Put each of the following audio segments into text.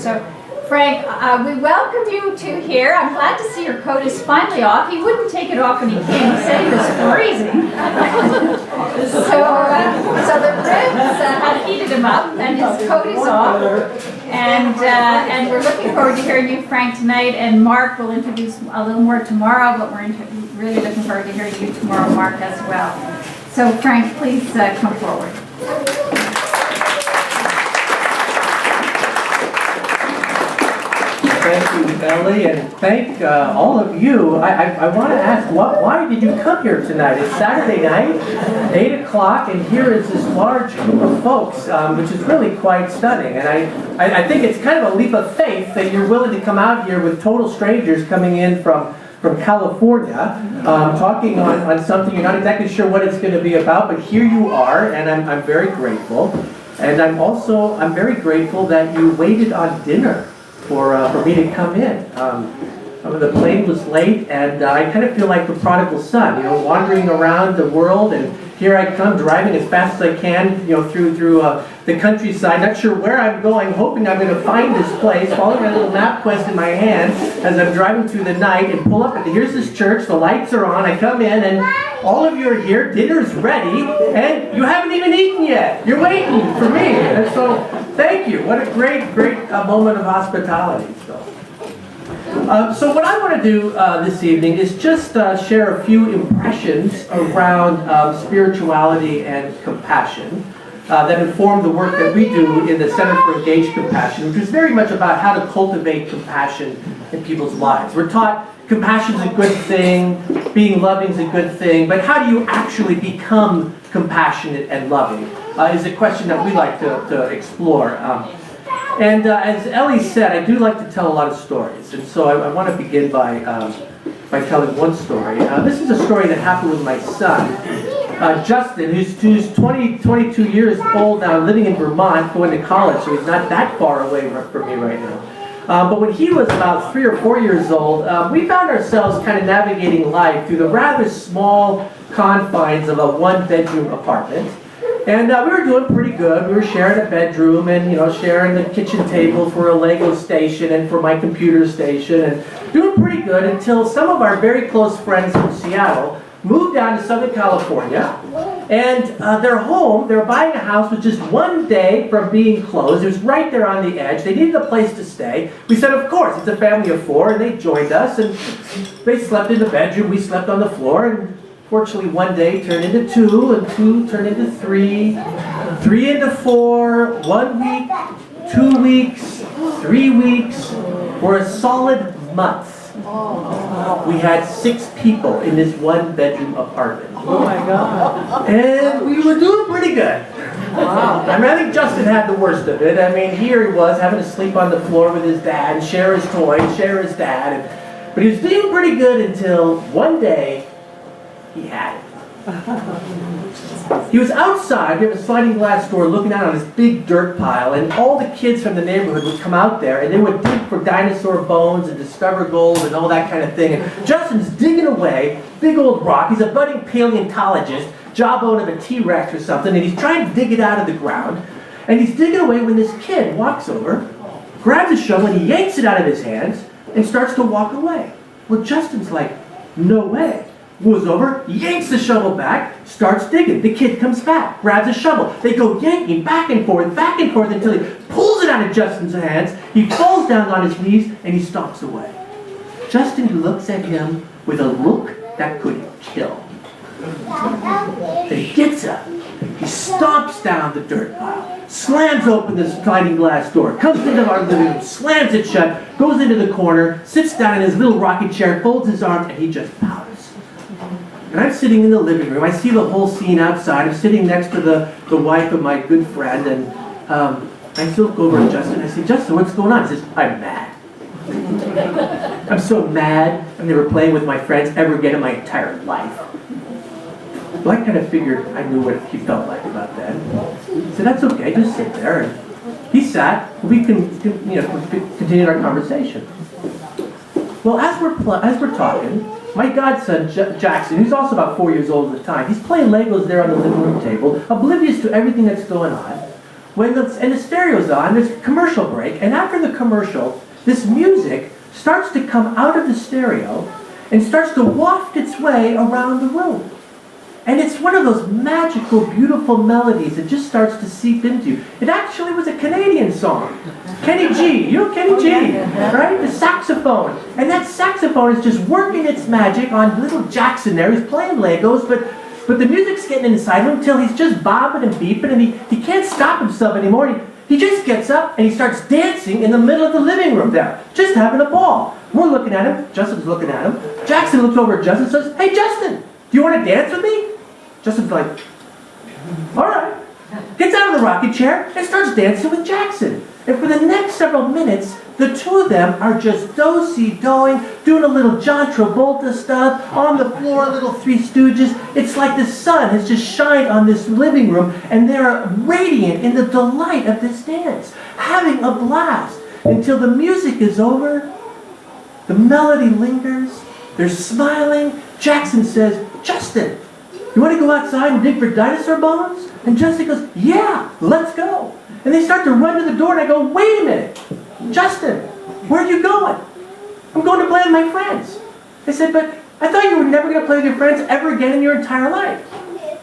So, Frank, we welcome you to here. I'm glad to see your coat is finally off. He wouldn't take it off when he came. He said he was freezing. So the ribs had heated him up, and his coat is off. And we're looking forward to hearing you, Frank, tonight. And Mark will introduce a little more tomorrow, but we're really looking forward to hearing you tomorrow, Mark, as well. So, Frank, please come forward. Thank you, Ellie, and thank all of you. I want to ask, why did you come here tonight? It's Saturday night, 8 o'clock, and here is this large group of folks, which is really quite stunning. And I think it's kind of a leap of faith that you're willing to come out here with total strangers coming in from California, talking on something you're not exactly sure what it's going to be about, but here you are, and I'm very grateful. And I'm very grateful that you waited on dinner for me to come in. The plane was late, and I kind of feel like the prodigal son, wandering around the world, and here I come driving as fast as I can, through the countryside, not sure where I'm going, hoping I'm going to find this place, following my little MapQuest in my hand as I'm driving through the night, and pull up, and here's this church, the lights are on, I come in, and all of you are here, dinner's ready, and you haven't even eaten yet. You're waiting for me, and so thank you. What a great moment of hospitality. So what I want to do this evening is just share a few impressions around spirituality and compassion that inform the work that we do in the Center for Engaged Compassion, which is very much about how to cultivate compassion in people's lives. We're taught compassion is a good thing, being loving is a good thing, but how do you actually become compassionate and loving is a question that we like to explore. And as Ellie said, I do like to tell a lot of stories, and so I want to begin by telling one story. This is a story that happened with my son, Justin, who's 22 years old now, living in Vermont, going to college, so he's not that far away from me right now. But when he was about 3 or 4 years old, we found ourselves kind of navigating life through the rather small confines of a one-bedroom apartment. And we were doing pretty good. We were sharing a bedroom and, sharing the kitchen table for a Lego station and for my computer station, and doing pretty good until some of our very close friends from Seattle moved down to Southern California, and they're buying a house with just one day from being closed. It was right there on the edge. They needed a place to stay. We said, of course, it's a family of 4, and they joined us, and they slept in the bedroom. We slept on the floor, and fortunately, one day turned into 2, and 2 turned into 3, 3 into 4, 1 week, 2 weeks, 3 weeks, for a solid month. We had 6 people in this one-bedroom apartment. Oh my God. And we were doing pretty good. Wow. I think Justin had the worst of it. Here he was having to sleep on the floor with his dad, and share his toys, share his dad. But he was doing pretty good until one day, he had it. He was outside, we have a sliding glass door looking out on this big dirt pile, and all the kids from the neighborhood would come out there, and they would dig for dinosaur bones and discover gold and all that kind of thing. And Justin's digging away, big old rock. He's a budding paleontologist, jawbone of a T-Rex or something, and he's trying to dig it out of the ground. And he's digging away when this kid walks over, grabs a shovel, and he yanks it out of his hands and starts to walk away. Well, Justin's like, no way. Moves over, yanks the shovel back, starts digging. The kid comes back, grabs a shovel. They go yanking back and forth until he pulls it out of Justin's hands. He falls down on his knees and he stomps away. Justin looks at him with a look that could kill. Then he gets up. He stomps down the dirt pile, slams open the sliding glass door, comes into our living room, slams it shut, goes into the corner, sits down in his little rocking chair, folds his arms, and he just pouts. And I'm sitting in the living room. I see the whole scene outside. I'm sitting next to the wife of my good friend, and I still look over at Justin. I say, Justin, what's going on? He says, I'm mad. I'm so mad. I've never played with my friends ever again in my entire life. Well, I kind of figured I knew what he felt like about that. So that's okay. Just sit there. And he sat. We continued our conversation. Well, as we're talking, my godson, Jackson, who's also about 4 years old at the time, he's playing Legos there on the living room table, oblivious to everything that's going on. and the stereo's on, there's a commercial break, and after the commercial, this music starts to come out of the stereo and starts to waft its way around the room. And it's one of those magical, beautiful melodies that just starts to seep into you. It actually was a Canadian song. Kenny G, you know Kenny G, right? The saxophone. And that saxophone is just working its magic on little Jackson there. He's playing Legos, but the music's getting inside him until he's just bobbing and beeping, and he can't stop himself anymore. He just gets up and he starts dancing in the middle of the living room there, just having a ball. We're looking at him. Justin's looking at him. Jackson looks over at Justin and says, "Hey, Justin, do you want to dance with me?" Justin's like, "All right." Gets out of the rocking chair and starts dancing with Jackson. And for the next several minutes, the two of them are just do-si-doing, doing a little John Travolta stuff, on the floor, little Three Stooges. It's like the sun has just shined on this living room, and they're radiant in the delight of this dance, having a blast until the music is over. The melody lingers. They're smiling. Jackson says, "Justin, you want to go outside and dig for dinosaur bones?" And Justin goes, "Yeah, let's go." And they start to run to the door, and I go, "Wait a minute. Justin, where are you going?" "I'm going to play with my friends." I said, "But I thought you were never going to play with your friends ever again in your entire life."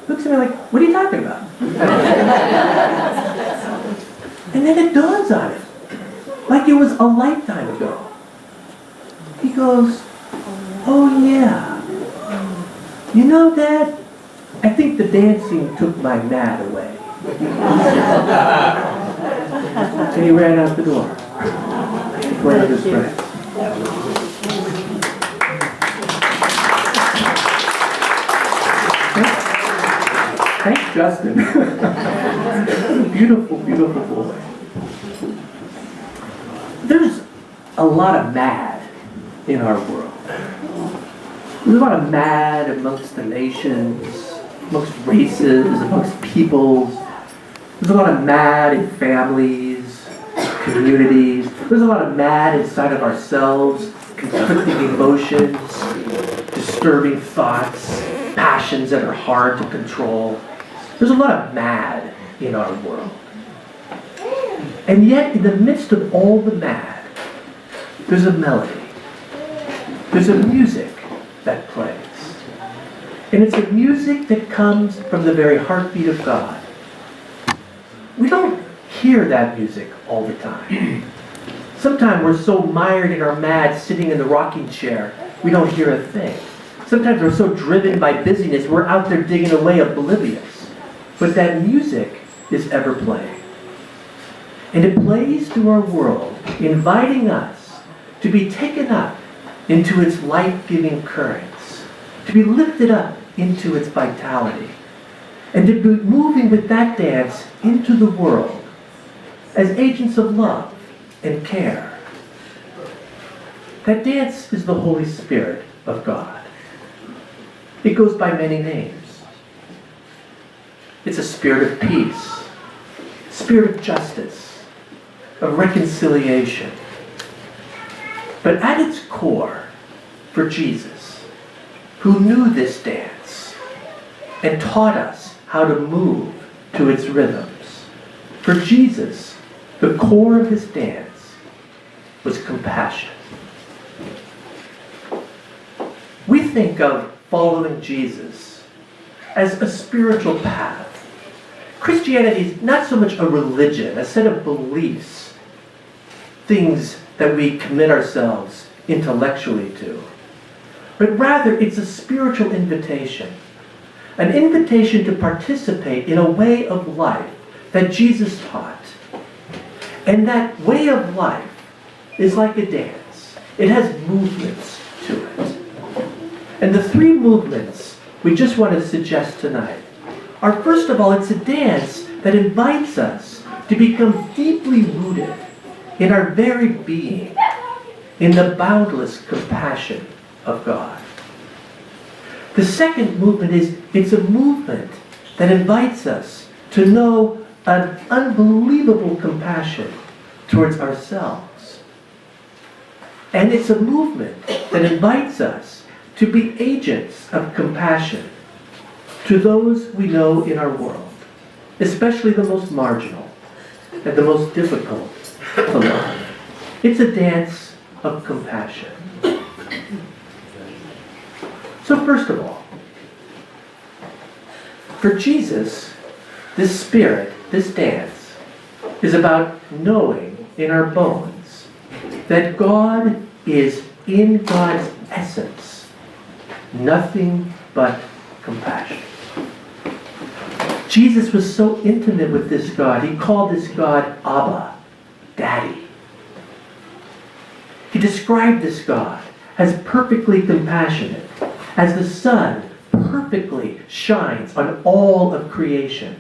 He looks at me like, "What are you talking about?" And then it dawns on him, like it was a lifetime ago. He goes, "Oh yeah. You know, Dad, I think the dancing took my mad away." And he ran out the door. One of his friends. Thanks, Justin. Beautiful, beautiful boy. There's a lot of mad in our world. There's a lot of mad amongst the nations, amongst races, amongst peoples. There's a lot of mad in families, communities. There's a lot of mad inside of ourselves, conflicting emotions, disturbing thoughts, passions that are hard to control. There's a lot of mad in our world. And yet, in the midst of all the mad, there's a melody. There's a music that plays. And it's a music that comes from the very heartbeat of God. We don't hear that music all the time. Sometimes we're so mired in our mad sitting in the rocking chair, we don't hear a thing. Sometimes we're so driven by busyness, we're out there digging away oblivious. But that music is ever playing. And it plays through our world, inviting us to be taken up into its life-giving currents, to be lifted up into its vitality, and to be moving with that dance into the world as agents of love and care. That dance is the Holy Spirit of God. It goes by many names. It's a spirit of peace, spirit of justice, of reconciliation. But at its core, for Jesus, who knew this dance and taught us how to move to its rhythms, for Jesus, the core of his dance was compassion. We think of following Jesus as a spiritual path. Christianity is not so much a religion, a set of beliefs, things that we commit ourselves intellectually to, but rather it's a spiritual invitation, an invitation to participate in a way of life that Jesus taught. And that way of life is like a dance. It has movements to it. And the three movements we just want to suggest tonight are, first of all, it's a dance that invites us to become deeply rooted in our very being, in the boundless compassion of God. The second movement is, it's a movement that invites us to know an unbelievable compassion towards ourselves. And it's a movement that invites us to be agents of compassion to those we know in our world, especially the most marginal, and the most difficult to love. It's a dance of compassion. So first of all, for Jesus, this spirit, this dance, is about knowing in our bones that God is in God's essence nothing but compassion. Jesus was so intimate with this God, he called this God Abba, Daddy. He described this God as perfectly compassionate, as the sun perfectly shines on all of creation,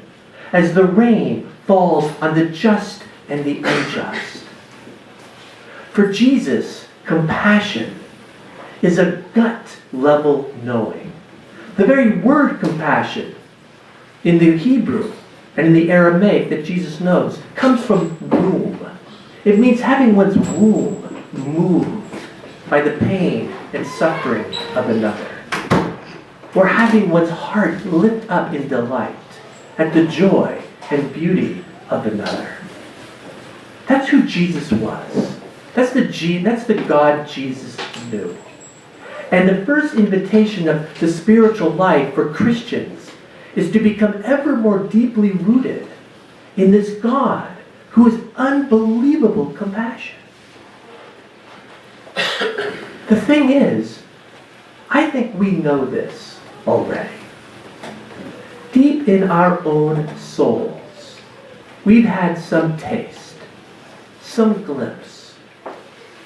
as the rain falls on the just and the unjust. For Jesus, compassion is a gut-level knowing. The very word compassion in the Hebrew and in the Aramaic that Jesus knows comes from womb. It means having one's womb moved by the pain and suffering of another, or having one's heart lift up in delight at the joy and beauty of another. That's who Jesus was. That's the God Jesus knew. And the first invitation of the spiritual life for Christians is to become ever more deeply rooted in this God who is unbelievable compassion. The thing is, I think we know this already. Deep in our own souls, we've had some taste, some glimpse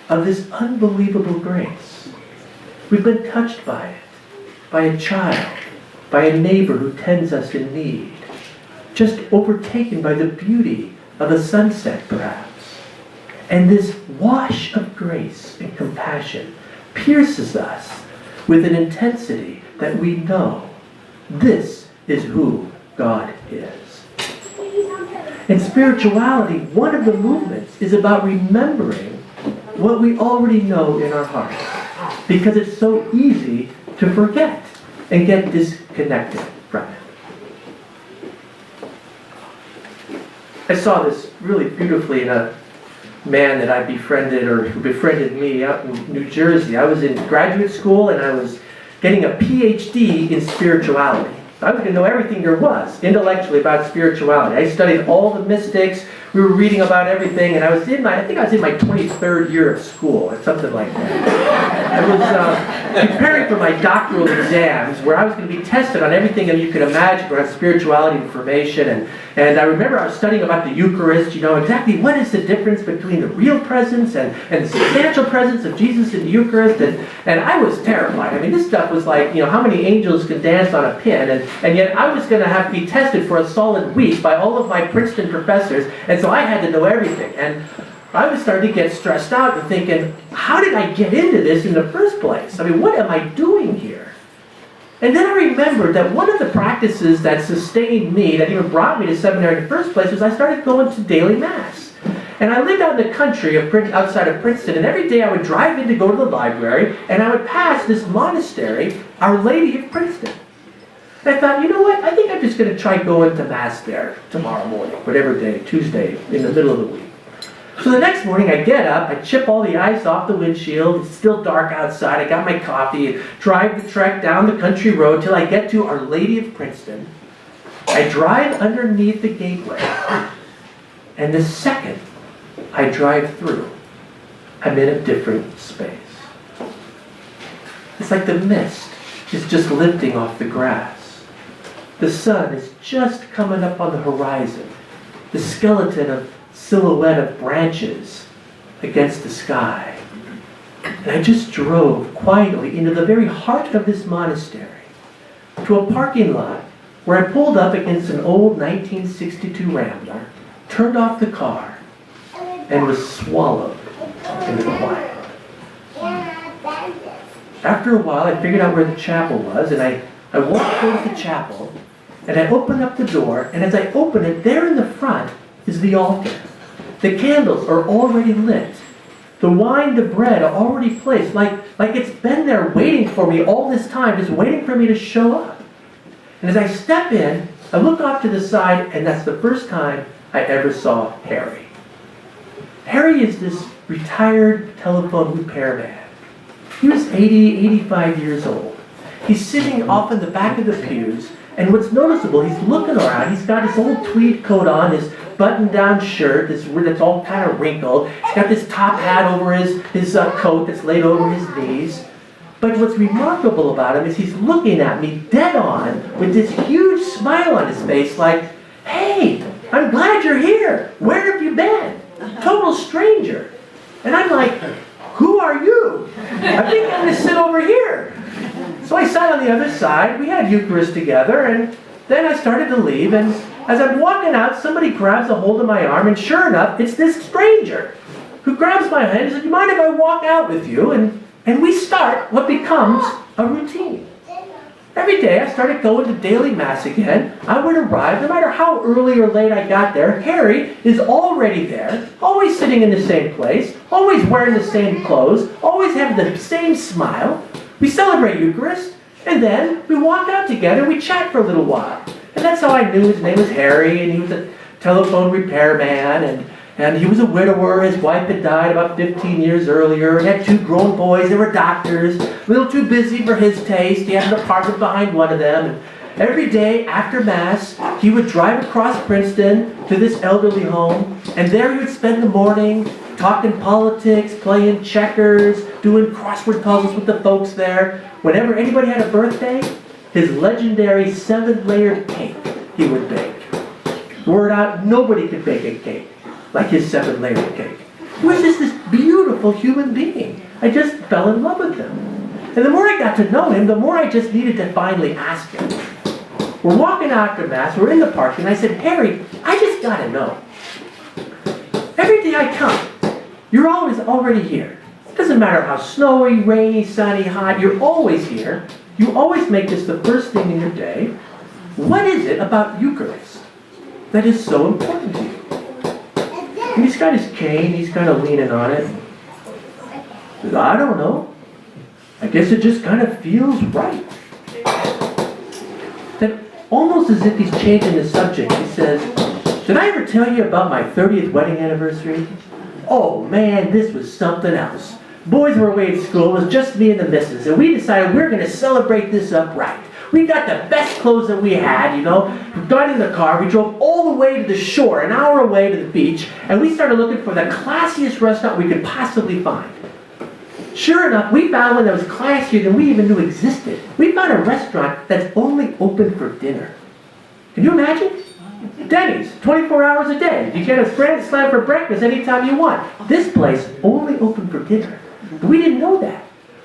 of this unbelievable grace. We've been touched by it, by a child, by a neighbor who tends us in need, just overtaken by the beauty of a sunset, perhaps. And this wash of grace and compassion pierces us with an intensity that we know this is who God is. In spirituality, one of the movements is about remembering what we already know in our hearts, because it's so easy to forget and get disconnected from it. I saw this really beautifully in a man that I befriended, or who befriended me, out in New Jersey. I was in graduate school and I was getting a PhD in spirituality. I was going to know everything there was intellectually about spirituality. I studied all the mystics. We were reading about everything, and I think I was in my 23rd year of school, or something like that. I was preparing for my doctoral exams, where I was going to be tested on everything that you could imagine around spirituality information. And I remember I was studying about the Eucharist, exactly what is the difference between the real presence and the substantial presence of Jesus in the Eucharist. And I was terrified. I mean, this stuff was like, how many angels can dance on a pin? And yet I was going to have to be tested for a solid week by all of my Princeton professors. And so I had to know everything. And I was starting to get stressed out and thinking, how did I get into this in the first place? I mean, what am I doing here? And then I remembered that one of the practices that sustained me, that even brought me to seminary in the first place, was I started going to daily Mass. And I lived out in the country outside of Princeton, and every day I would drive in to go to the library, and I would pass this monastery, Our Lady of Princeton. And I thought, you know what, I think I'm just going to try going to Mass there tomorrow morning, whatever day, Tuesday, in the middle of the week. So the next morning I get up, I chip all the ice off the windshield, it's still dark outside, I got my coffee, and drive the trek down the country road till I get to Our Lady of Princeton. I drive underneath the gateway, and the second I drive through, I'm in a different space. It's like the mist is just lifting off the grass. The sun is just coming up on the horizon. The skeleton of silhouette of branches against the sky. And I just drove quietly into the very heart of this monastery, to a parking lot where I pulled up against an old 1962 Rambler, turned off the car, and was swallowed in the quiet. After a while, I figured out where the chapel was, and I walked towards the chapel, and I opened up the door, and as I opened it, there in the front is the altar. The candles are already lit. The wine, the bread are already placed, like it's been there waiting for me all this time, just waiting for me to show up. And as I step in, I look off to the side, and that's the first time I ever saw Harry. Harry is this retired telephone repairman. He was 85 years old. He's sitting off in the back of the pews, and what's noticeable, he's looking around. He's got his old tweed coat on, his button-down shirt that's all kind of wrinkled. He's got this top hat over his coat that's laid over his knees. But what's remarkable about him is he's looking at me dead on with this huge smile on his face like, hey, I'm glad you're here. Where have you been? Total stranger. And I'm like, who are you? I think I'm going to sit over here. So I sat on the other side. We had Eucharist together, and then I started to leave. And as I'm walking out, somebody grabs a hold of my arm, and sure enough, it's this stranger who grabs my hand and says, do you mind if I walk out with you? And we start what becomes a routine. Every day I started going to daily mass again. I would arrive, no matter how early or late I got there, Harry is already there, always sitting in the same place, always wearing the same clothes, always having the same smile. We celebrate Eucharist, and then we walk out together, we chat for a little while. And that's how I knew his name was Harry, and he was a telephone repairman, and he was a widower. His wife had died about 15 years earlier. He had 2 grown boys. They were doctors. A little too busy for his taste. He had an apartment behind one of them. And every day after Mass, he would drive across Princeton to this elderly home. And there he would spend the morning talking politics, playing checkers, doing crossword puzzles with the folks there. Whenever anybody had a birthday, his legendary 7-layered cake he would bake. Word out, nobody could bake a cake like his 7-layered cake. He was just this beautiful human being. I just fell in love with him. And the more I got to know him, the more I just needed to finally ask him. We're walking after Mass, we're in the park, and I said, Harry, I just got to know. Every day I come, you're always already here. It doesn't matter how snowy, rainy, sunny, hot, you're always here. You always make this the first thing in your day. What is it about Eucharist that is so important to you? And he's got his cane, he's kind of leaning on it. He says, I don't know. I guess it just kind of feels right. Then, almost as if he's changing the subject, he says, did I ever tell you about my 30th wedding anniversary? Oh man, this was something else. Boys were away at school, it was just me and the missus, and we decided we were going to celebrate this up right. We got the best clothes that we had, you know. We got in the car, we drove all the way to the shore, an hour away to the beach, and we started looking for the classiest restaurant we could possibly find. Sure enough, we found one that was classier than we even knew existed. We found a restaurant that's only open for dinner. Can you imagine? Denny's, 24 hours a day. You get a grand slam for breakfast anytime you want. This place only open for dinner. But we didn't know that.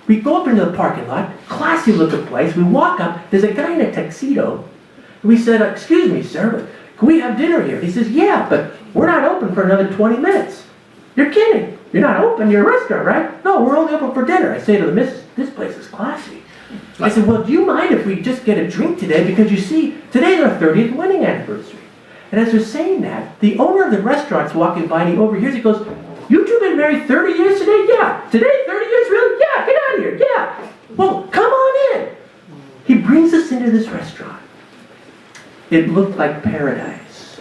We go up into the parking lot, classy looking place. We walk up, there's a guy in a tuxedo. We said, excuse me, sir, but can we have dinner here? He says, yeah, but we're not open for another 20 minutes. You're kidding. You're not open, you're a restaurant, right? No, we're only open for dinner. I say to the missus, this place is classy. I said, well, do you mind if we just get a drink today? Because you see, today's our 30th wedding anniversary. And as they're saying that, the owner of the restaurant's walking by and he overhears, he goes, you two been married 30 years today? Yeah. Today, 30 years? Really? Yeah, get out of here. Yeah. Well, come on in. He brings us into this restaurant. It looked like paradise.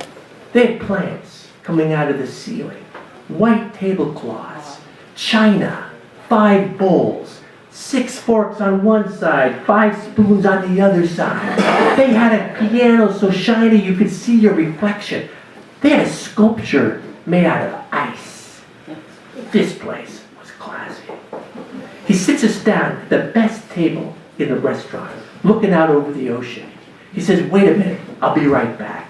They had plants coming out of the ceiling, white tablecloths, china, 5 bowls, 6 forks on one side, 5 spoons on the other side. They had a piano so shiny you could see your reflection. They had a sculpture made out of ice. This place was classy. He sits us down at the best table in the restaurant, looking out over the ocean. He says, wait a minute, I'll be right back.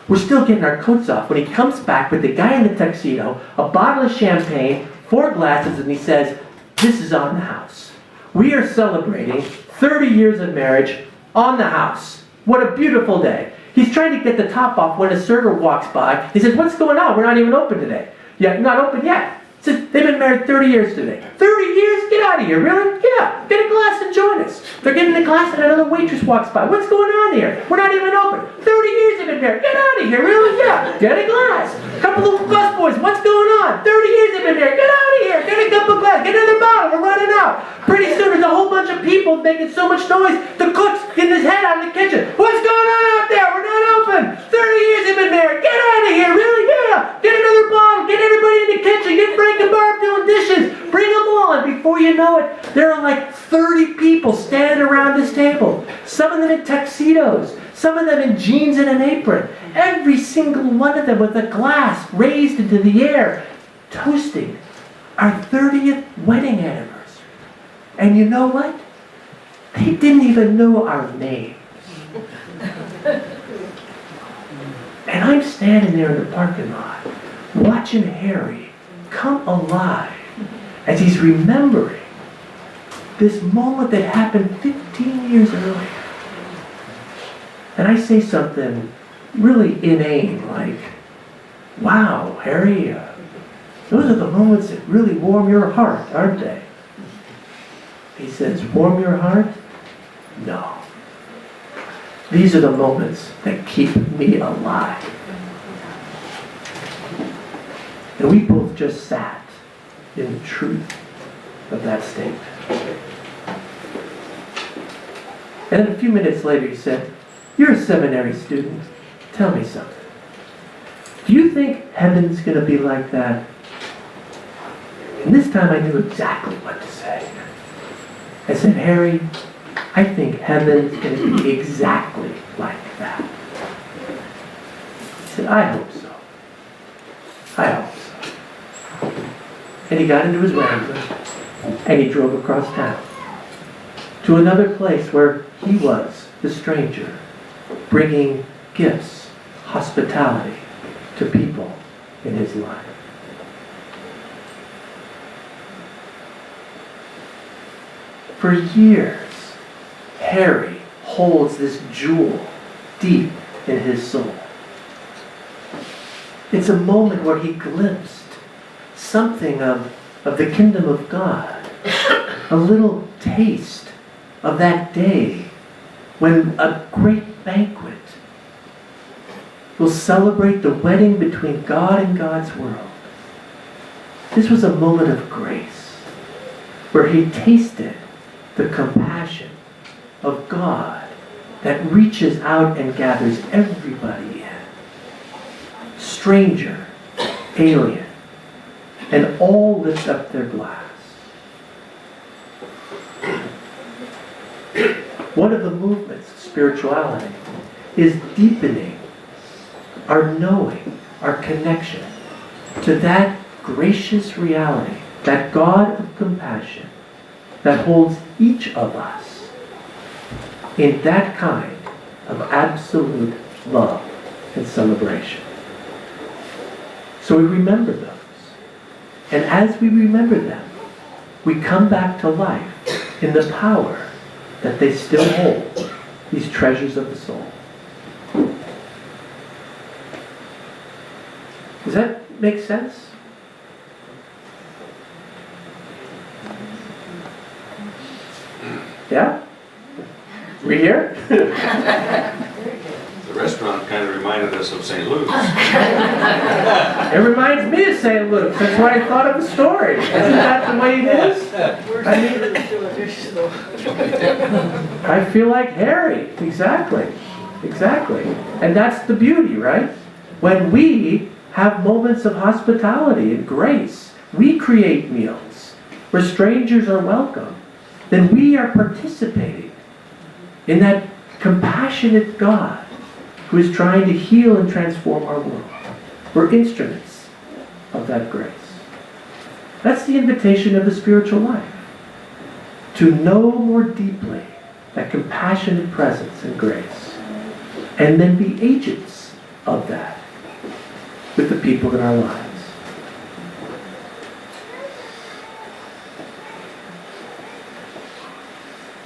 We're still getting our coats off when he comes back with the guy in the tuxedo, a bottle of champagne, 4 glasses, and he says, this is on the house. We are celebrating 30 years of marriage on the house. What a beautiful day. He's trying to get the top off when a server walks by. He says, what's going on? We're not even open today. Yeah, not open yet. He says, they've been married 30 years today. 30 years? Get out of here, really? Get up. Get a glass and join us. They're getting a glass and another waitress walks by. What's going on here? We're not even open. 30 years they've been married. Get out of here, really? Yeah. Get a glass. A couple of busboys. What's going on? 30 years they've been married. Get out of here. Get a cup of glass. Get another bottle. We're running out. Pretty soon there's a whole bunch of people making so much noise. The cook's getting his head out of the kitchen. What's going on out there? We're not open. on! 30 years they've been married! Get out of here! Really? Yeah! Get another bottle! Get everybody in the kitchen! Get Frank and Barb doing dishes! Bring them all! And before you know it, there are like 30 people standing around this table. Some of them in tuxedos. Some of them in jeans and an apron. Every single one of them with a glass raised into the air, toasting our 30th wedding anniversary. And you know what? They didn't even know our names. And I'm standing there in the parking lot, watching Harry come alive as he's remembering this moment that happened 15 years earlier. And I say something really inane, like, wow, Harry, those are the moments that really warm your heart, aren't they? He says, warm your heart? No. These are the moments that keep me alive. And we both just sat in the truth of that statement. And then a few minutes later he said, you're a seminary student. Tell me something. Do you think heaven's going to be like that? And this time I knew exactly what to say. I said, Harry, I think heaven's going to be exactly like that. He said, I hope so. I hope so. And he got into his Wrangler and he drove across town to another place where he was the stranger, bringing gifts, hospitality to people in his life. For years, Harry holds this jewel deep in his soul. It's a moment where he glimpsed something of the kingdom of God, a little taste of that day when a great banquet will celebrate the wedding between God and God's world. This was a moment of grace where he tasted the compassion of God that reaches out and gathers everybody in. Stranger, alien, and all lift up their glass. One of the movements of spirituality is deepening our knowing, our connection to that gracious reality, that God of compassion that holds each of us in that kind of absolute love and celebration. So we remember those. And as we remember them, we come back to life in the power that they still hold, these treasures of the soul. Does that make sense? Yeah? We here? The restaurant kind of reminded us of St. Luke's. It reminds me of St. Luke's. That's why I thought of the story. Isn't that the way it is? I feel like Harry. Exactly. Exactly. And that's the beauty, right? When we have moments of hospitality and grace, we create meals where strangers are welcome, then we are participating in that compassionate God who is trying to heal and transform our world. We're instruments of that grace. That's the invitation of the spiritual life. To know more deeply that compassionate presence and grace, and then be agents of that with the people in our lives.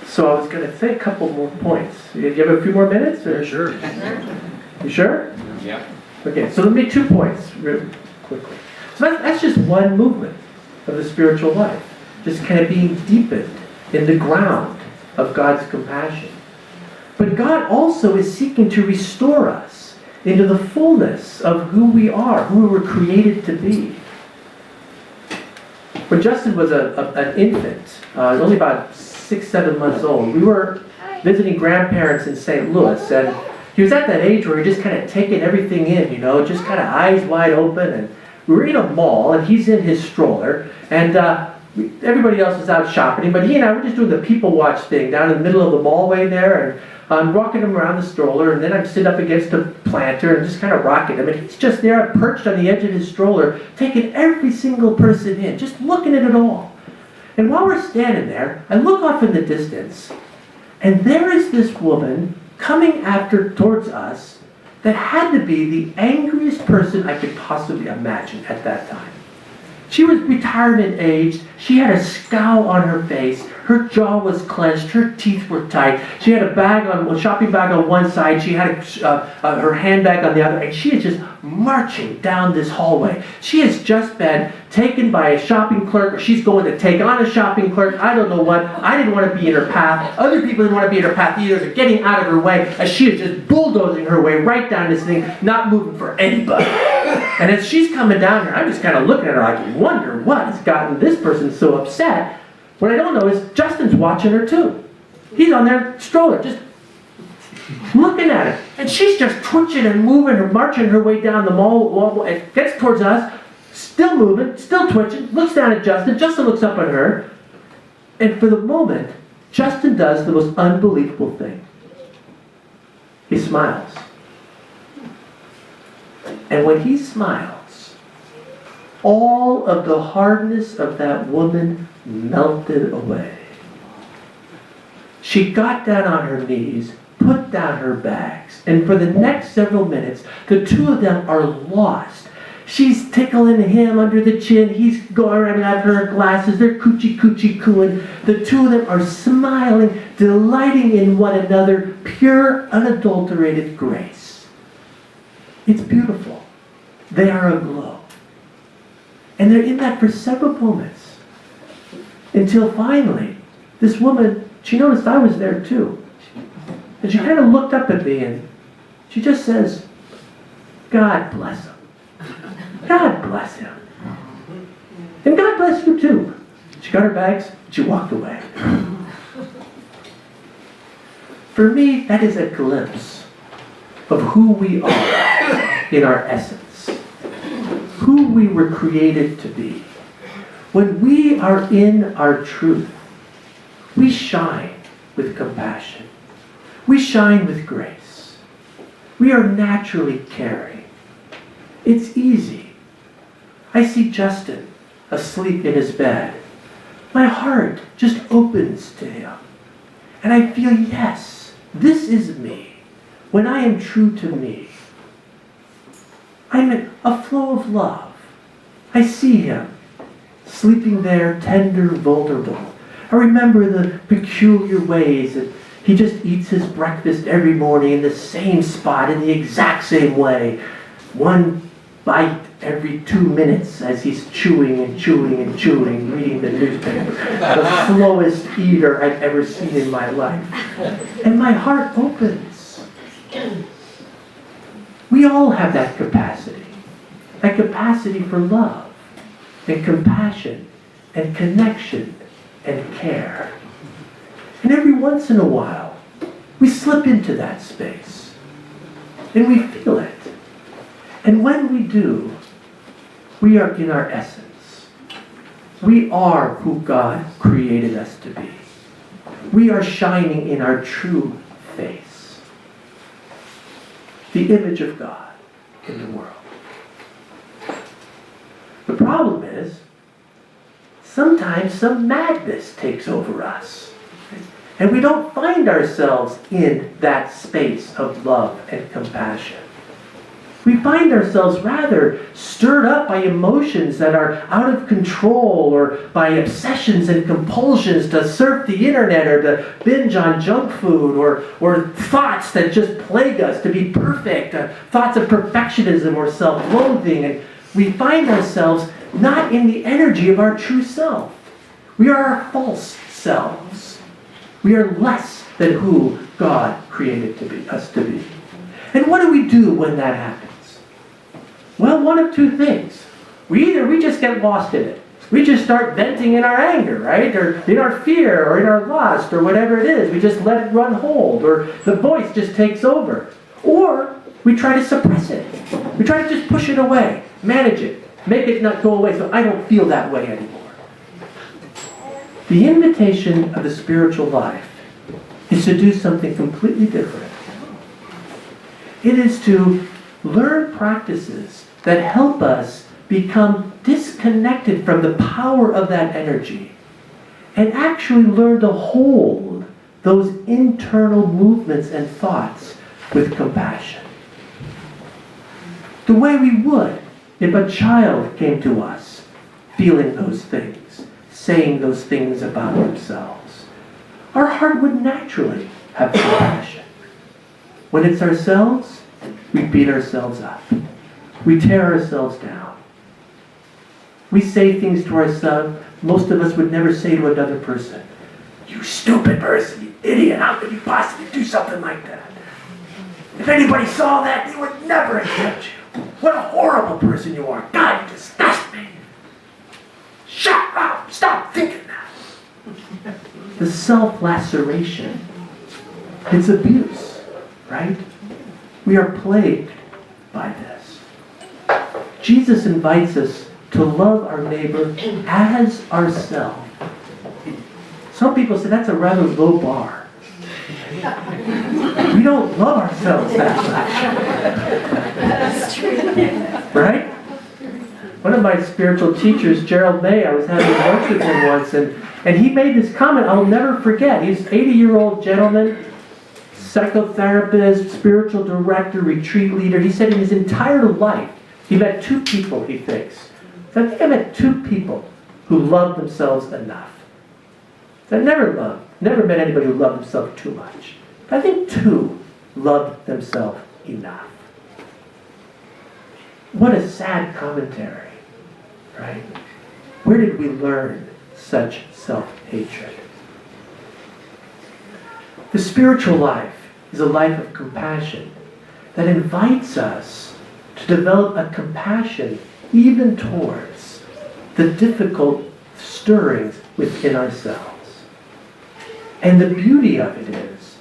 So I was going to say a couple more points. You have a few more minutes? Or? Yeah, sure. You sure? Yeah. Okay, so let me make 2 points real quickly. So that's just one movement of the spiritual life. Just kind of being deepened in the ground of God's compassion. But God also is seeking to restore us into the fullness of who we are, who we were created to be. When Justin was an infant, only about 6-7 months old, we were visiting grandparents in St. Louis, and he was at that age where he just kind of taking everything in, just kind of eyes wide open. And we were in a mall, and he's in his stroller, and everybody else is out shopping, but he and I were just doing the people watch thing down in the middle of the mallway there, and I'm rocking him around the stroller, and then I'm sitting up against a planter and just kind of rocking him, and he's just there perched on the edge of his stroller, taking every single person in, just looking at it all. And while we're standing there, I look off in the distance, and there is this woman coming towards us that had to be the angriest person I could possibly imagine at that time. She was retirement aged. She had a scowl on her face. Her jaw was clenched. Her teeth were tight. She had a shopping bag on one side. She had her handbag on the other. And she is just marching down this hallway. She has just been taken by a shopping clerk, or she's going to take on a shopping clerk. I don't know what. I didn't want to be in her path. Other people didn't want to be in her path either. They're getting out of her way as she is just bulldozing her way right down this thing, not moving for anybody. And as she's coming down here, I'm just kind of looking at her like, I wonder what has gotten this person so upset. What I don't know is Justin's watching her too. He's on their stroller, just looking at her. And she's just twitching and moving or marching her way down the mall and gets towards us, still moving, still twitching, looks down at Justin. Justin looks up at her. And for the moment, Justin does the most unbelievable thing. He smiles. And when he smiles, all of the hardness of that woman melted away. She got down on her knees, put down her bags, and for the next several minutes, the two of them are lost. She's tickling him under the chin, he's going after her glasses, they're coochie cooing. The two of them are smiling, delighting in one another, pure, unadulterated grace. It's beautiful. They are aglow. And they're in that for several moments. Until finally, this woman, she noticed I was there too. And she kind of looked up at me and she just says, God bless him. God bless him. And God bless you too. She got her bags and she walked away. For me, that is a glimpse of who we are in our essence. Who we were created to be. When we are in our truth, we shine with compassion. We shine with grace. We are naturally caring. It's easy. I see Justin asleep in his bed. My heart just opens to him. And I feel, yes, this is me. When I am true to me. I'm in a flow of love. I see him sleeping there, tender, vulnerable. I remember the peculiar ways that he just eats his breakfast every morning in the same spot, in the exact same way. One bite every 2 minutes as he's chewing and chewing and chewing, reading the newspaper. The slowest eater I've ever seen in my life. And my heart opens. We all have that capacity for love and compassion and connection and care. And every once in a while, we slip into that space and we feel it. And when we do, we are in our essence. We are who God created us to be. We are shining in our true face. The image of God in the world. The problem is, sometimes some madness takes over us. And we don't find ourselves in that space of love and compassion. We find ourselves rather stirred up by emotions that are out of control, or by obsessions and compulsions to surf the internet or to binge on junk food, or thoughts that just plague us to be perfect, thoughts of perfectionism or self-loathing. And we find ourselves not in the energy of our true self. We are our false selves. We are less than who God created us to be. And what do we do when that happens? Well, one of two things. We just get lost in it. We just start venting in our anger, right? Or in our fear, or in our lust, or whatever it is. We just let it run hold, or the voice just takes over. Or we try to suppress it. We try to just push it away, manage it, make it not go away so I don't feel that way anymore. The invitation of the spiritual life is to do something completely different. It is to learn practices that help us become disconnected from the power of that energy and actually learn to hold those internal movements and thoughts with compassion. The way we would if a child came to us feeling those things, saying those things about themselves. Our heart would naturally have compassion. When it's ourselves, we beat ourselves up. We tear ourselves down. We say things to ourselves most of us would never say to another person. You stupid person, you idiot, how could you possibly do something like that? If anybody saw that, they would never accept you. What a horrible person you are. God, you disgust me. Shut up, stop thinking that. The self-laceration, it's abuse, right? We are plagued by this. Jesus invites us to love our neighbor as ourselves. Some people say that's a rather low bar. We don't love ourselves that much. That's true. Right? One of my spiritual teachers, Gerald May, I was having lunch with him once, and he made this comment I'll never forget. He's an 80-year-old gentleman, psychotherapist, spiritual director, retreat leader. He said in his entire life, he met 2 people, he thinks. So I think I met 2 people who loved themselves enough. So I never met anybody who loved themselves too much. But I think 2 loved themselves enough. What a sad commentary, right? Where did we learn such self-hatred? The spiritual life is a life of compassion that invites us to develop a compassion even towards the difficult stirrings within ourselves. And the beauty of it is,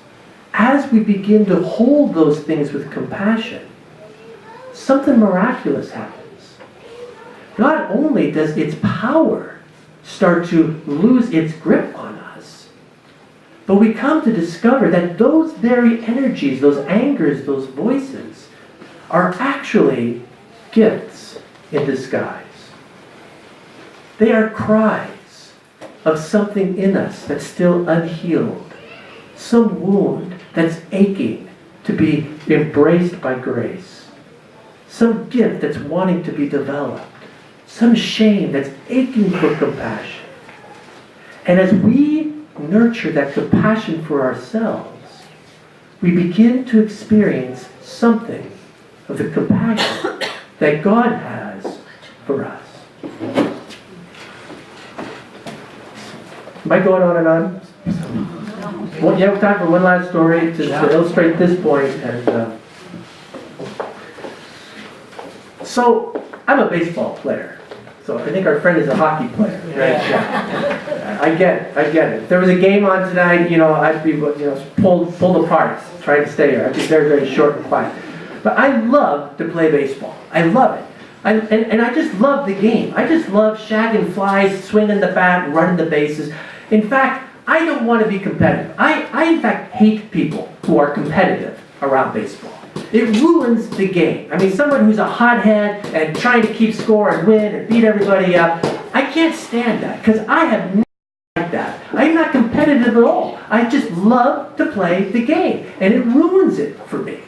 as we begin to hold those things with compassion, something miraculous happens. Not only does its power start to lose its grip on us, but we come to discover that those very energies, those angers, those voices, are actually gifts in disguise. They are cries of something in us that's still unhealed, some wound that's aching to be embraced by grace, some gift that's wanting to be developed, some shame that's aching for compassion. And as we nurture that compassion for ourselves, we begin to experience something of the compassion that God has for us. Am I going on and on? Well, you have time for one last story to illustrate this point. And so, I'm a baseball player. So I think our friend is a hockey player, right? Yeah. I get it. If there was a game on tonight, I'd be, pulled apart, trying to stay here. I'd be very, very short and quiet. But I love to play baseball. I love it. And I just love the game. I just love shagging flies, swinging the bat, running the bases. In fact, I don't want to be competitive. I in fact hate people who are competitive around baseball. It ruins the game. I mean, someone who's a hothead and trying to keep score and win and beat everybody up, I can't stand that because I have never liked that. I'm not competitive at all. I just love to play the game, and it ruins it for me,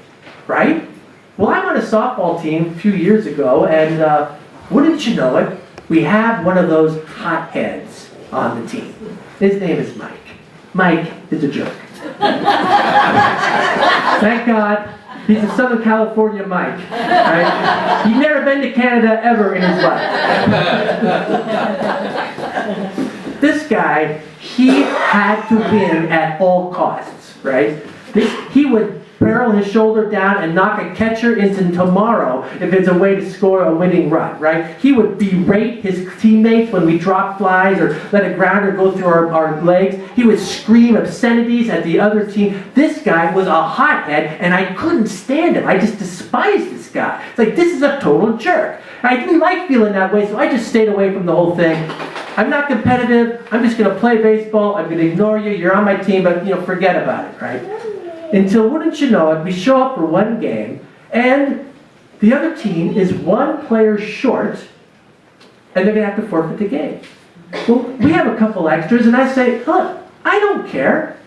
right? Well, I'm on a softball team a few years ago, and wouldn't you know it, we have one of those hotheads on the team. His name is Mike. Mike is a jerk. Thank God. He's a Southern California Mike, right? He's never been to Canada ever in his life. This guy, he had to win at all costs, right? He would barrel his shoulder down and knock a catcher into tomorrow if it's a way to score a winning run, right? He would berate his teammates when we dropped flies or let a grounder go through our legs. He would scream obscenities at the other team. This guy was a hothead, and I couldn't stand him. I just despised this guy. It's like, this is a total jerk. I didn't like feeling that way, so I just stayed away from the whole thing. I'm not competitive. I'm just going to play baseball. I'm going to ignore you. You're on my team, but forget about it, right? Until, wouldn't you know it, we show up for one game, and the other team is one player short, and they're going to have to forfeit the game. Well, we have a couple extras, and I say, look, I don't care.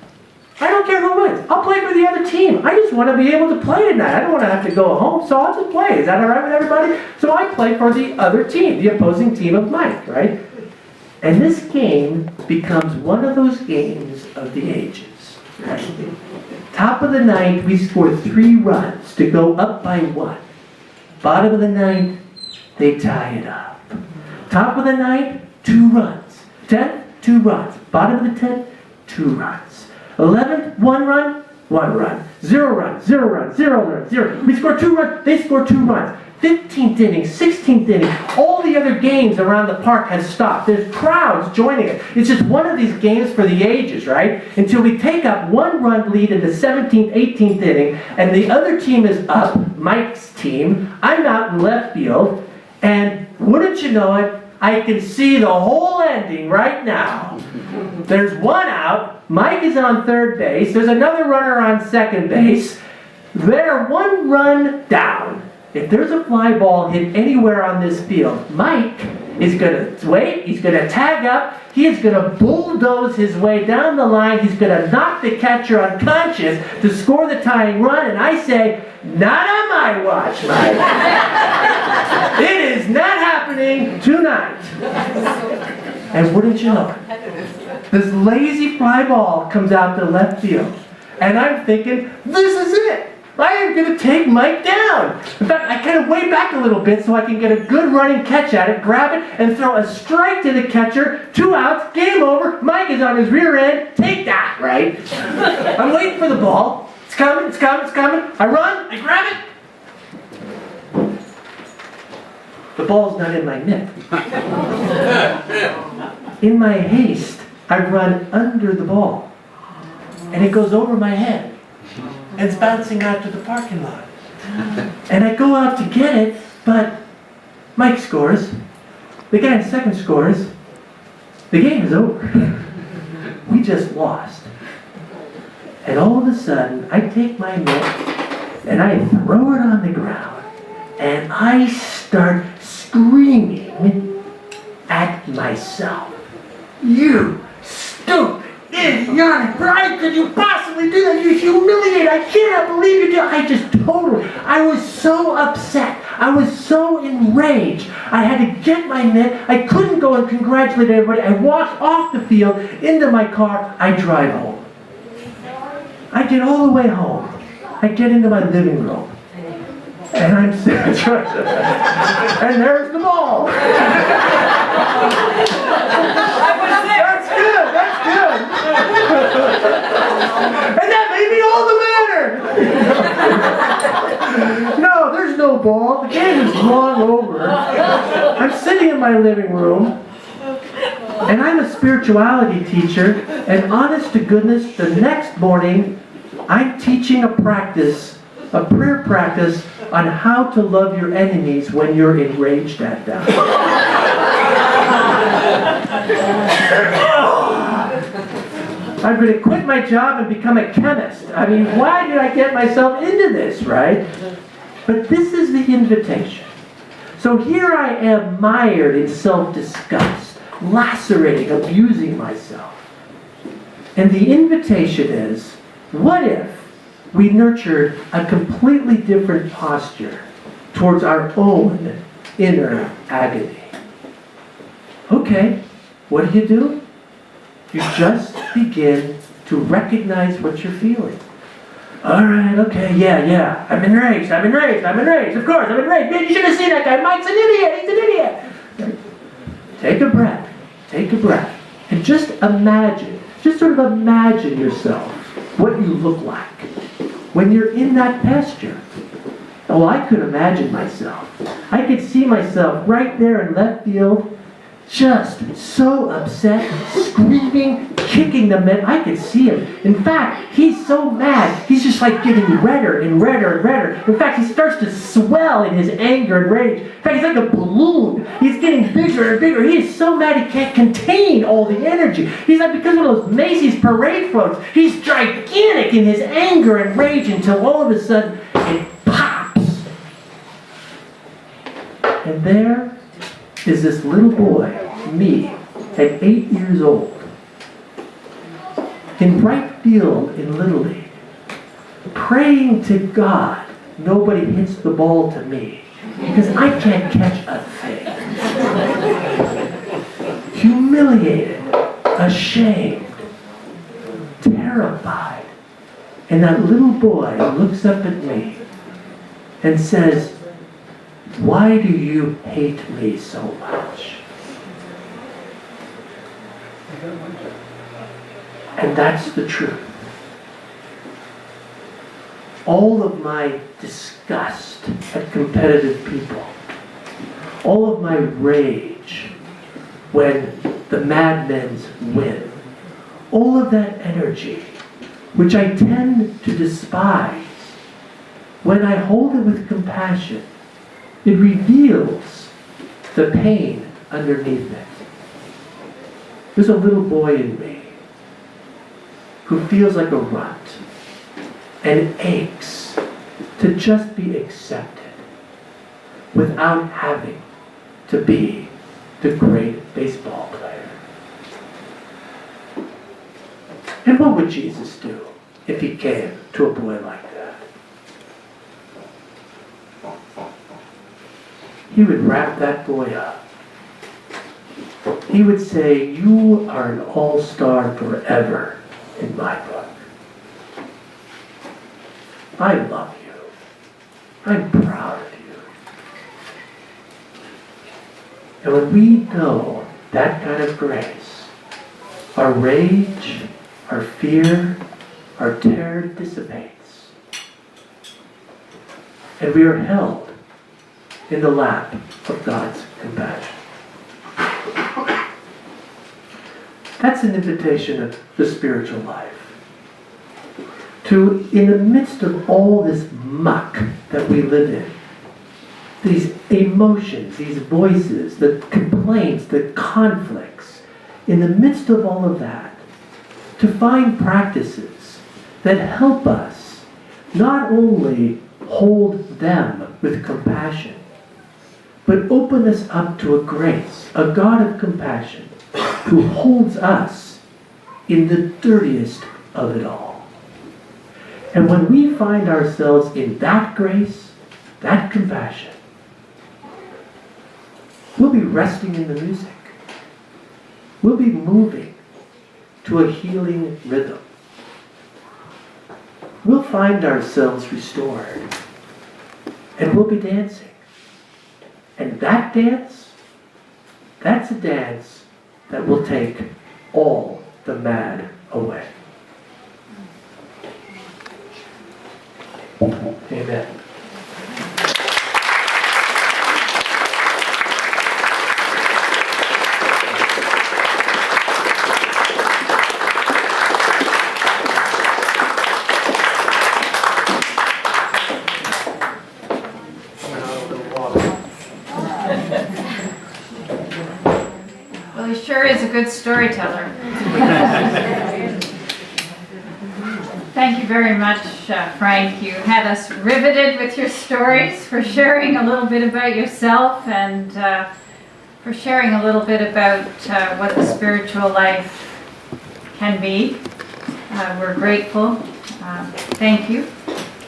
I don't care who wins. I'll play for the other team. I just want to be able to play tonight. I don't want to have to go home, so I'll just play. Is that all right with everybody? So I play for the other team, the opposing team of Mike, right? And this game becomes one of those games of the ages, right? Top of the ninth, we score 3 runs to go up by 1. Bottom of the ninth, they tie it up. Top of the ninth, 2 runs. 10th, 2 runs. Bottom of the 10th, 2 runs. 11th, 1 run, 1 run. 0 runs, 0 runs, 0 runs, 0. We score 2 runs, they score 2 runs. 15th inning, 16th inning, all the other games around the park has stopped. There's crowds joining it. It's just one of these games for the ages, right? Until we take up 1-run lead in the 17th, 18th inning, and the other team is up, Mike's team. I'm out in left field, and wouldn't you know it, I can see the whole ending right now. There's 1 out. Mike is on third base. There's another runner on second base. They're 1 run down. If there's a fly ball hit anywhere on this field, Mike is going to wait. He's going to tag up. He is going to bulldoze his way down the line. He's going to knock the catcher unconscious to score the tying run. And I say, not on my watch, Mike. It is not happening tonight. And wouldn't you know it, this lazy fly ball comes out to left field. And I'm thinking, this is it. I am going to take Mike down. In fact, I kind of way back a little bit so I can get a good running catch at it, grab it, and throw a strike to the catcher. 2 outs, game over. Mike is on his rear end. Take that, right? I'm waiting for the ball. It's coming, it's coming, it's coming. I run, I grab it. The ball's not in my mitt. In my haste, I run under the ball. And it goes over my head. And it's bouncing out to the parking lot. And I go out to get it, but Mike scores. The guy in second scores. The game is over. We just lost. And all of a sudden, I take my mitt and I throw it on the ground. And I start screaming at myself. You stupid! Idiotic! How could you possibly do that? You humiliate! I cannot believe you did! I was so upset. I was so enraged. I had to get my mitt. I couldn't go and congratulate everybody. I walked off the field into my car. I drive home. I get all the way home. I get into my living room. And I'm sitting and there's the ball. That's good. That's good. And that made me all the madder. No, there's no ball. The game is long over. I'm sitting in my living room. And I'm a spirituality teacher. And honest to goodness, the next morning, I'm teaching a prayer practice on how to love your enemies when you're enraged at them. I'm going to quit my job and become a chemist. I mean, why did I get myself into this, right? But this is the invitation. So here I am mired in self-disgust, lacerating, abusing myself. And the invitation is, what if we nurtured a completely different posture towards our own inner agony? Okay, what do? You just begin to recognize what you're feeling. All right, okay, yeah. I'm enraged. Of course, I'm enraged. Man, you should have seen that guy. Mike's an idiot. He's an idiot. Take a breath. And just sort of imagine yourself, what you look like. when you're in that pasture. Oh, I could imagine myself. I could see myself right there in left field, just so upset, screaming, kicking the men. I could see him. In fact, he's so mad, he's just like getting redder and redder and redder. In fact, he starts to swell in his anger and rage. In fact, he's like a balloon. He's getting bigger and bigger. He is so mad he can't contain all the energy. He's like because one of those Macy's parade floats. He's gigantic in his anger and rage until all of a sudden it pops. And there is this little boy, me, at 8 years old, in right field in Little League, praying to God nobody hits the ball to me, because I can't catch a thing. Humiliated, ashamed, terrified. And that little boy looks up at me and says, "Why do you hate me so much?" And that's the truth. All of my disgust at competitive people, all of my rage when the madmen win, all of that energy, which I tend to despise, when I hold it with compassion, it reveals the pain underneath it. There's a little boy in me who feels like a runt and aches to just be accepted without having to be the great baseball player. And what would Jesus do if he came to a boy like that? He would wrap that boy up. He would say, "You are an all-star forever in my book. I love you. I'm proud of you." And when we know that kind of grace, our rage, our fear, our terror dissipates. And we are held in the lap of God's compassion. That's an invitation of the spiritual life. To, in the midst of all this muck that we live in, these emotions, these voices, the complaints, the conflicts, in the midst of all of that, to find practices that help us not only hold them with compassion, but open us up to a grace, a God of compassion, who holds us in the dirtiest of it all. And when we find ourselves in that grace, that compassion, we'll be resting in the music. We'll be moving to a healing rhythm. We'll find ourselves restored. And we'll be dancing. And that dance, that's a dance that will take all the mad away. Amen. Well, he sure is a good storyteller. Thank you very much, Frank. You had us riveted with your stories, for sharing a little bit about yourself, and for sharing a little bit about what the spiritual life can be. We're grateful. Thank you.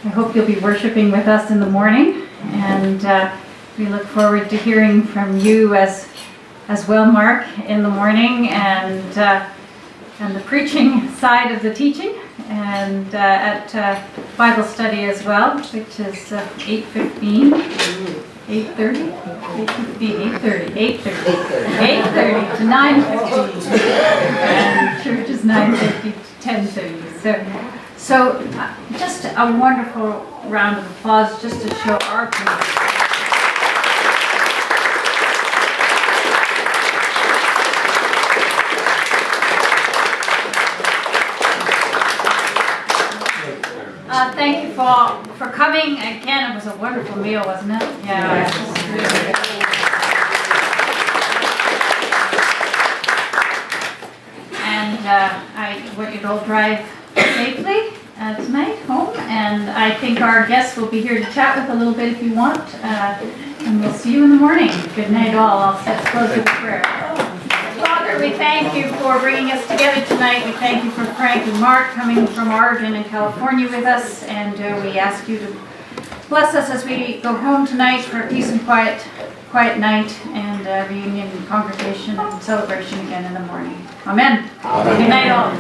I hope you'll be worshiping with us in the morning, and we look forward to hearing from you as well, Mark, in the morning, and the preaching side of the teaching, and at Bible study as well, which is 8:15, 8:30, 8:30 to 9:15, and church is 9:50 to 10:30. So just a wonderful round of applause just to show our commitment. Thank you for coming. Again, it was a wonderful meal, wasn't it? Yeah. And I want you to all drive safely tonight home. And I think our guests will be here to chat with a little bit if you want. And we'll see you in the morning. Good night all. I'll close with a prayer. Father, we thank you for bringing us together tonight. We thank you for Frank and Mark coming from Oregon and California with us, and we ask you to bless us as we go home tonight for a peace and quiet night and reunion, congregation, and celebration again in the morning. Amen. Good night all.